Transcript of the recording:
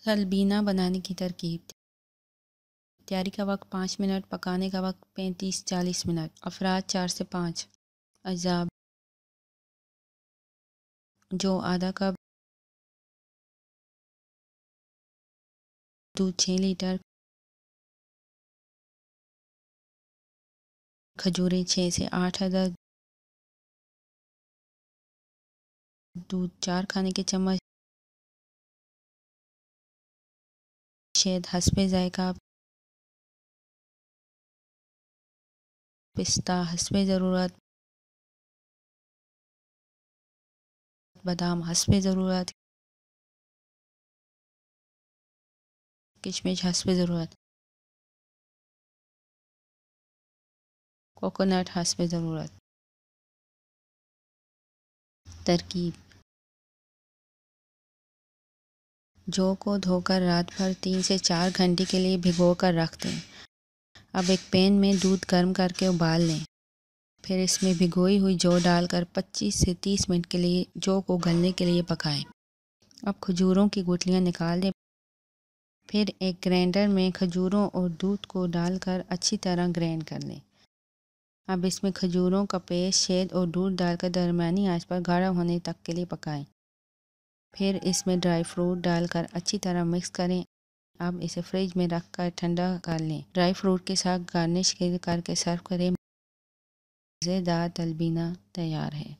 तलबीना बनाने की तरकीब। तैयारी का वक्त 5 मिनट, पकाने का वक्त 35-40 मिनट। अफराद 4 से 5। अज़ा जो आधा कप दूध, 6 लीटर खजूरें, 6 से 8 अदद दूध, 4 खाने के चम्मच शहद हस्बे जायका, पिस्ता हस्बे ज़रूरत, बादाम हस्बे ज़रूरत, किशमिश हस्बे ज़रूरत, कोकोनट हस्बे ज़रूरत। तरकीब। जौ को धोकर रात भर 3 से 4 घंटे के लिए भिगो कर रख दें। अब एक पैन में दूध गर्म करके उबाल लें। फिर इसमें भिगोई हुई जौ डालकर 25 से 30 मिनट के लिए जौ को गलने के लिए पकाएं। अब खजूरों की गुठलियाँ निकाल दें। फिर एक ग्राइंडर में खजूरों और दूध को डालकर अच्छी तरह ग्राइंड कर लें। अब इसमें खजूरों का पेस्ट, शहद और दूध डालकर दरमियानी आंच पर गाढ़ा होने तक के लिए पकाएं। फिर इसमें ड्राई फ्रूट डालकर अच्छी तरह मिक्स करें। अब इसे फ्रिज में रख कर ठंडा कर लें। ड्राई फ्रूट के साथ गार्निश करके सर्व करें। मज़ेदार तलबीना तैयार है।